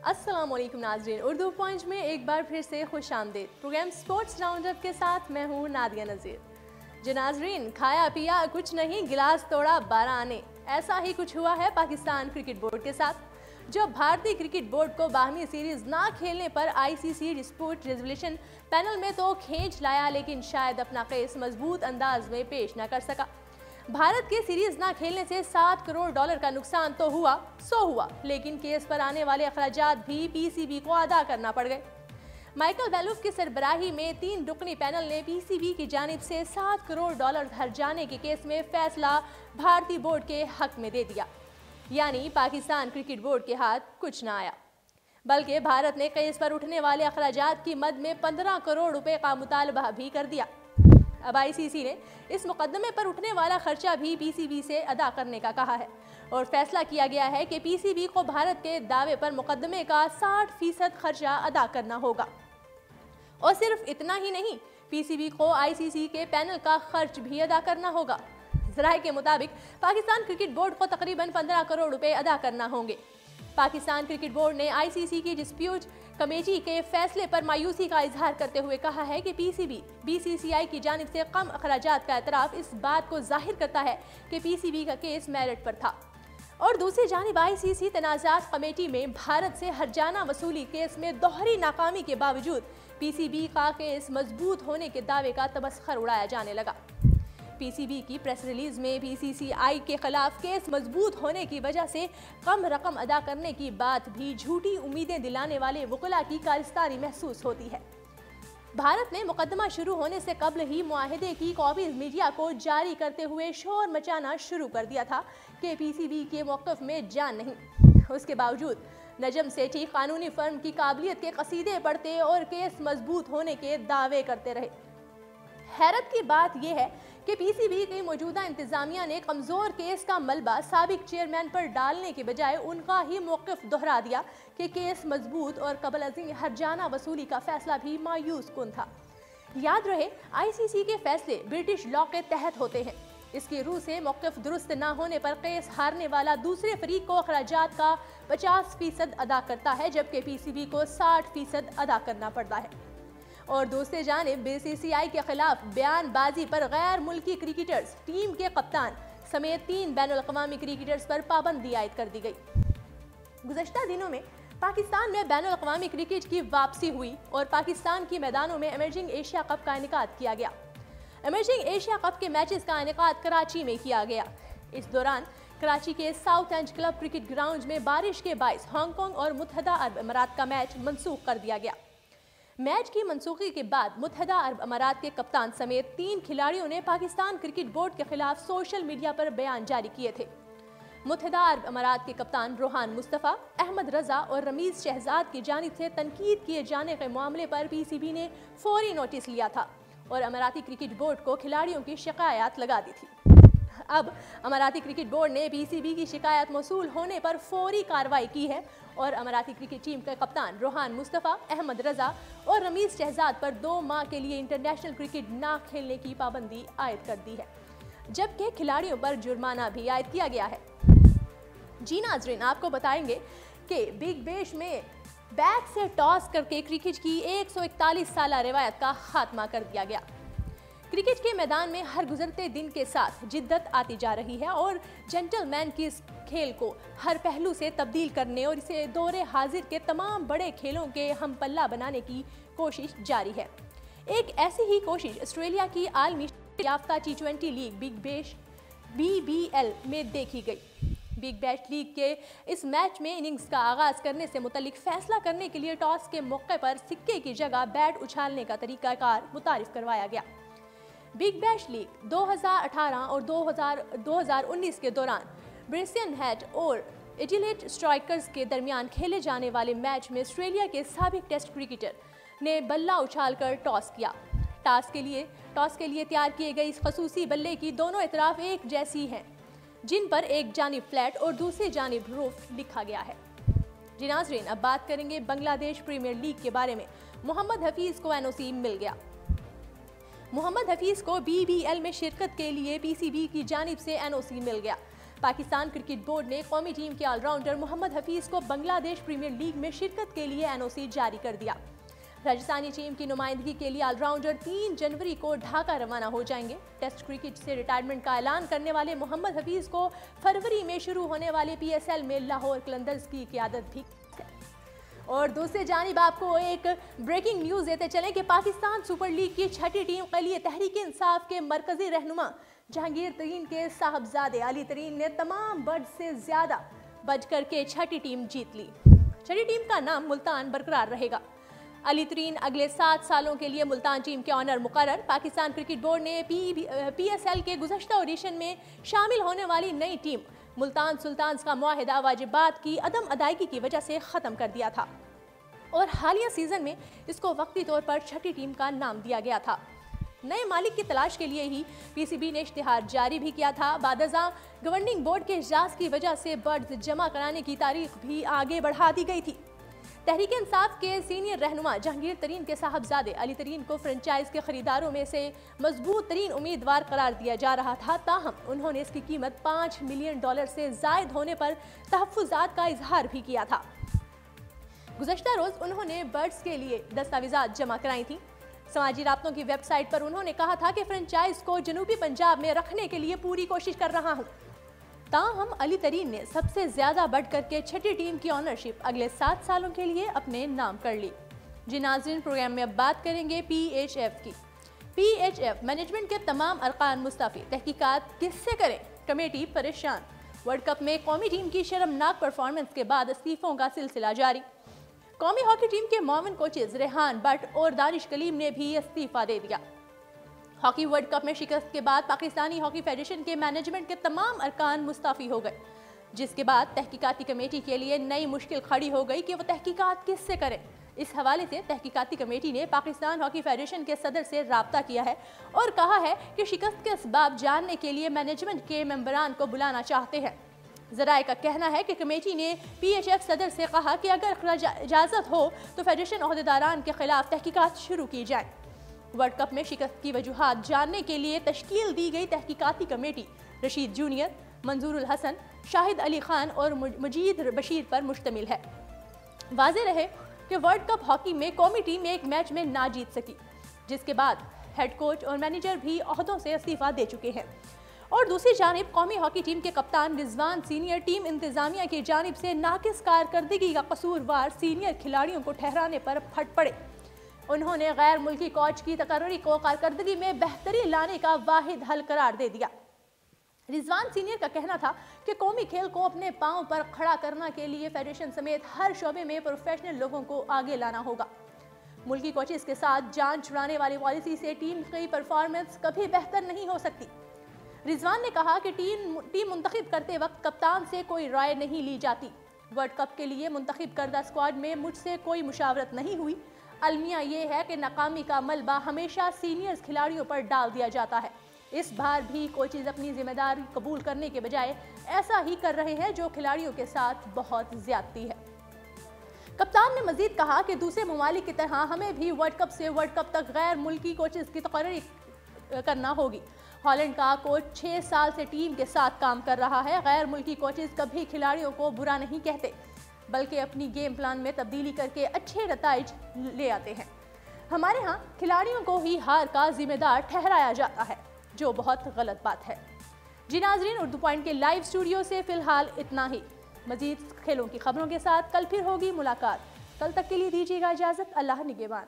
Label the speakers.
Speaker 1: अस्सलाम वालेकुम नाज़रीन, उर्दू पॉइंट में एक बार फिर से खुश आमदीद। प्रोग्राम स्पोर्ट्स राउंड अप के साथ मैं हूँ नादिया नज़ीर। जी नाज़रीन, खाया पिया कुछ नहीं, गिलास तोड़ा 12 आने, ऐसा ही कुछ हुआ है पाकिस्तान क्रिकेट बोर्ड के साथ। जो भारतीय क्रिकेट बोर्ड को बाहमी सीरीज ना खेलने पर आईसीसी डिस्प्यूट रेजोल्यूशन पैनल में तो खींच लाया, लेकिन शायद अपना केस मजबूत अंदाज में पेश न कर सका। भारत के सीरीज ना खेलने से $7 करोड़ का नुकसान तो हुआ सो हुआ, लेकिन केस पर आने वाले अखराजात भी पीसीबी को अदा करना पड़ गए। माइकल बेलूफ की सरबराही में 3 रुकनी पैनल ने पीसीबी की जानिब से $7 करोड़ हर जाने के केस में फैसला भारतीय बोर्ड के हक में दे दिया, यानी पाकिस्तान क्रिकेट बोर्ड के हाथ कुछ ना आया, बल्कि भारत ने केस पर उठने वाले अखराजात की मद में 15 करोड़ रुपए का मुतालबा भी कर दिया। अब आईसीसी ने इस मुकदमे पर उठने वाला खर्चा भी पीसीबी से अदा करने का कहा है और फैसला किया गया है कि पीसीबी को भारत के दावे पर मुकदमे का 60% खर्चा अदा करना होगा। और सिर्फ इतना ही नहीं, पीसीबी को आईसीसी के पैनल का खर्च भी अदा करना होगा। ज़राए के मुताबिक पाकिस्तान क्रिकेट बोर्ड को तकरीबन 15 करोड़ रुपए अदा करना होंगे। पाकिस्तान क्रिकेट बोर्ड ने आईसीसी की डिस्प्यूट कमेटी के फैसले पर मायूसी का इजहार करते हुए कहा है कि पीसीबी बीसीसीआई की जानिब से कम अखराजात का एतराफ़ इस बात को जाहिर करता है कि पीसीबी का केस मेरिट पर था। और दूसरी जानिब आईसीसी तनाज़ात कमेटी में भारत से हर्जाना वसूली केस में दोहरी नाकामी के बावजूद पीसीबी का केस मजबूत होने के दावे का तबस्खुर उड़ाया जाने लगा। पीसीबी की प्रेस रिलीज में बीसीसीआई के खिलाफ केस मजबूत होने की वजह से कम रकम अदा करने की बात भी झूठी उम्मीदें दिलाने वाले वकीला की कारस्तानी महसूस होती है। भारत ने मुकदमा शुरू होने से कबल ही मुआहदे की कॉपीज मीडिया को जारी करते हुए शोर मचाना शुरू कर दिया था कि पीसीबी के मौक़िफ़ में जान नहीं। उसके बावजूद नजम सेठी कानूनी फर्म की काबिलियत के कसीदे पढ़ते और केस मजबूत होने के दावे करते रहे। हैरत की बात यह है कि पीसीबी की मौजूदा इंतजामिया ने कमजोर केस का मलबा साबिक चेयरमैन पर डालने के बजाय उनका ही मौक़िफ़ दोहरा दिया कि केस मजबूत और कबल अज़ीम हर्जाना वसूली का फैसला भी मायूस कुन था। याद रहे, आईसीसी के फैसले ब्रिटिश लॉ के तहत होते हैं। इसकी रूह से मौक़िफ़ दुरुस्त ना होने पर केस हारने वाला दूसरे फरीक को अखराजात का 50% अदा करता है, जबकि पीसीबी को 60% अदा करना पड़ता है। और दूसरी जानिब बीसीसीआई के खिलाफ बयानबाजी पर गैर मुल्की क्रिकेटर्स, टीम के कप्तान समेत 3 बैनुल-अक़वामी क्रिकेटर्स पर पाबंदी आयद कर दी गई। गुज़श्ता दिनों में पाकिस्तान में बैनुल-अक़वामी क्रिकेट की वापसी हुई और पाकिस्तान की मैदानों में इमर्जिंग एशिया कप का इनेकाद किया गया। इमर्जिंग एशिया कप के मैचेस का इनेकाद कराची में किया गया। इस दौरान कराची के south and club cricket ground में बारिश के बाइस हांगकांग और मुत्तहदा अरब अमारात का मैच मनसूख कर दिया गया। मैच की मनसूखी के बाद मुत्तहदा अरब अमारात के कप्तान समेत 3 खिलाड़ियों ने पाकिस्तान क्रिकेट बोर्ड के खिलाफ सोशल मीडिया पर बयान जारी किए थे। मुत्तहदा अरब अमारात के कप्तान रोहान मुस्तफ़ा, अहमद रजा और रमीज शहजाद की जानिब से तनकीद किए जाने के मामले पर पीसीबी ने फौरी नोटिस लिया था और अमाराती क्रिकेट बोर्ड को खिलाड़ियों की शिकायत लगा दी थी। अब अमाराती क्रिकेट बोर्ड ने पीसीबी की शिकायत मौसूल होने पर फौरी कार्रवाई की है और अमाराती क्रिकेट टीम के कप्तान रोहान मुस्तफ़ा, अहमद रजा और रमीज शहजाद पर 2 माह के लिए इंटरनेशनल क्रिकेट ना खेलने की पाबंदी आयद कर दी है, जबकि खिलाड़ियों पर जुर्माना भी आयद किया गया है। जी नाज़रीन, आपको बताएंगे कि बिग बैश में बैट से टॉस करके क्रिकेट की 141 साला रिवायत का खात्मा कर दिया गया। क्रिकेट के मैदान में हर गुजरते दिन के साथ जिद्दत आती जा रही है और जेंटलमैन की इस खेल को हर पहलू से तब्दील करने और इसे दौरे हाजिर के तमाम बड़े खेलों के हम पल्ला बनाने की कोशिश जारी है। एक ऐसी ही कोशिश ऑस्ट्रेलिया की आलमी याफ्ता T20 league big bash BBL में देखी गई। बिग बैश लीग के इस मैच में इनिंग्स का आगाज करने से मुतल्लिक फैसला करने के लिए टॉस के मौके पर सिक्के की जगह बैट उछालने का तरीकाकार मुतारिफ करवाया गया। बिग बैश लीग 2018 और 2019 के दौरान ब्रिस्बेन हेट और एडिलेड स्ट्राइकर्स के दरमियान खेले जाने वाले मैच में ऑस्ट्रेलिया के साबिक टेस्ट क्रिकेटर ने बल्ला उछालकर टॉस किया। टॉस के लिए तैयार किए गए इस खसूसी बल्ले की दोनों इतराफ एक जैसी हैं, जिन पर एक जानिब फ्लैट और दूसरी जानिब रूफ लिखा गया है। जी नाज़रीन, अब बात करेंगे बांग्लादेश प्रीमियर लीग के बारे में। मोहम्मद हफीज़ को एनओसी मिल गया। मोहम्मद हफीज़ को BBL में शिरकत के लिए पीसीबी की जानिब से एनओसी मिल गया। पाकिस्तान क्रिकेट बोर्ड ने कौमी टीम के ऑलराउंडर मोहम्मद हफीज को बांग्लादेश प्रीमियर लीग में शिरकत के लिए एनओसी जारी कर दिया। राजस्थानी टीम की नुमाइंदगी के लिए ऑलराउंडर 3 जनवरी को ढाका रवाना हो जाएंगे। टेस्ट क्रिकेट से रिटायरमेंट का ऐलान करने वाले मोहम्मद हफीज को फरवरी में शुरू होने वाले PSL में लाहौर कलंदर्स की क़ियादत भी है। और दूसरी जानिब आपको एक ब्रेकिंग न्यूज़ देते चलें कि पाकिस्तान सुपर लीग की छठी टीम के लिए तहरीक इंसाफ के मरकजी रहनुमा जहांगीर तरीन के साहबजादे अली तरीन ने तमाम बड से ज़्यादा बज करके छठी टीम जीत ली। छठी टीम का नाम मुल्तान बरकरार रहेगा। अली तरीन अगले 7 सालों के लिए मुल्तान टीम के ऑनर मुकर्रर। पाकिस्तान क्रिकेट बोर्ड ने PSL के गुज़श्ता ऑडिशन में शामिल होने वाली नई टीम मुल्तान सुल्तान्स का मुआहिदा वाजिबात की अदम अदायगी की वजह से ख़त्म कर दिया था और हालिया सीज़न में इसको वक्ती तौर पर छठी टीम का नाम दिया गया था। नए मालिक की तलाश के लिए ही PCB ने इश्तिहार जारी भी किया था। बादज़ां गवर्निंग बोर्ड के इजलास की वजह से बर्ड्स जमा कराने की तारीख भी आगे बढ़ा दी गई थी। तहरीक इंसाफ के सीनियर रहनुमा जहांगीर तरीन के साहबजादे अली तरीन को फ्रेंचाइज के खरीदारों में से मजबूत तरीन उम्मीदवार करार दिया जा रहा था, ताहम उन्होंने इसकी कीमत $5 मिलियन से जायद होने पर तहफ़्फ़ुज़ात का इजहार भी किया था। गुज़श्ता रोज़ उन्होंने बर्ड्स के लिए दस्तावेज़ात जमा कराई थी। समाजी राब्तों की वेबसाइट पर उन्होंने कहा था कि फ्रेंचाइज को जनूबी पंजाब में रखने के लिए पूरी कोशिश कर रहा हूँ। ताहम अली तरीन ने सबसे ज़्यादा बढ़ करके छठी टीम की ऑनरशिप अगले 7 सालों के लिए अपने नाम कर ली। जी नाज़रीन, प्रोग्राम में अब बात करेंगे PHF की। PHF मैनेजमेंट के तमाम अरकान मुस्तफ़ी, तहकीकात किससे करें, कमेटी परेशान। वर्ल्ड कप में कौमी टीम की शर्मनाक परफॉर्मेंस के बाद इस्तीफ़ों का सिलसिला जारी। कौमी हॉकी टीम के मुआविन कोचेज रेहान बट और दानिश कलीम ने भी इस्तीफ़ा दे दिया। हॉकी वर्ल्ड कप में शिकस्त के बाद पाकिस्तानी हॉकी फेडरेशन के मैनेजमेंट के तमाम अरकान मुस्तफ़ी हो गए, जिसके बाद तहकीकाती कमेटी के लिए नई मुश्किल खड़ी हो गई कि वो तहकीकात किससे करें। इस हवाले से तहकीकाती कमेटी ने पाकिस्तान हॉकी फेडरेशन के सदर से राब्ता किया है और कहा है कि शिकस्त के असबाब जानने के लिए मैनेजमेंट के मेंबरान को बुलाना चाहते हैं। ज़राए का कहना है कि कमेटी ने PHF सदर से कहा कि अगर इजाज़त हो तो फेडरेशन ओहदेदारान के खिलाफ तहकीकात शुरू की जाए। वर्ल्ड कप में शिकस्त की वजूहात जानने के लिए तश्कील दी गई तहकीकाती कमेटी रशीद जूनियर, मंजूरुल हसन, शाहिद अली खान और मजीद बशीर पर मुश्तमिल है। वाज़ेह रहे कि वर्ल्ड कप हॉकी में कौमी टीम एक मैच में ना जीत सकी, जिसके बाद हेड कोच और मैनेजर भी ओहदों से इस्तीफ़ा दे चुके हैं। और दूसरी जानिब कौमी हॉकी टीम के कप्तान रिजवान सीनियर टीम इंतज़ामिया की जानिब से नाकिस कारकर्दगी का कसूरवार सीनियर खिलाड़ियों को ठहराने पर फट पड़े। उन्होंने गैर मुल्की कोच की तकर्री को कारकर्दगी में बेहतरी लाने का वाहिद हल करार दे दिया। रिजवान सीनियर का कहना था कि कौमी खेल को अपने पांव पर खड़ा करने के लिए फेडरेशन समेत हर शोबे में प्रोफेशनल लोगों को आगे लाना होगा। मुल्की कोचेस के साथ जान छुड़ाने वाली पॉलिसी से टीम की परफॉर्मेंस कभी बेहतर नहीं हो सकती। रिजवान ने कहा कि टीम मुंतखब करते वक्त कप्तान से कोई राय नहीं ली जाती। वर्ल्ड कप के लिए मुंतखब करदा स्क्वाड में मुझसे कोई मुशावरत नहीं हुई। अलमिया ये है कि नाकामी का मलबा हमेशा सीनियर्स खिलाड़ियों पर डाल दिया जाता है। इस बार भी कोचेज अपनी जिम्मेदारी कबूल करने के बजाय ऐसा ही कर रहे हैं जो खिलाड़ियों के साथ बहुत ज्यादती है। कप्तान ने मजीद कहा कि दूसरे ममालिक की तरह हमें भी वर्ल्ड कप से वर्ल्ड कप तक गैर मुल्की कोचेज की तकर्री करना होगी। हॉलैंड का कोच 6 साल से टीम के साथ काम कर रहा है। गैर मुल्की कोचेज कभी खिलाड़ियों को बुरा नहीं कहते, बल्कि अपनी गेम प्लान में तब्दीली करके अच्छे नताइज ले आते हैं। हमारे यहाँ खिलाड़ियों को ही हार का जिम्मेदार ठहराया जाता है, जो बहुत गलत बात है। जी नाजरीन, उर्दू पॉइंट के लाइव स्टूडियो से फिलहाल इतना ही। मजीद खेलों की खबरों के साथ कल फिर होगी मुलाकात। कल तक के लिए दीजिएगा इजाज़त। अल्लाह निगहबान।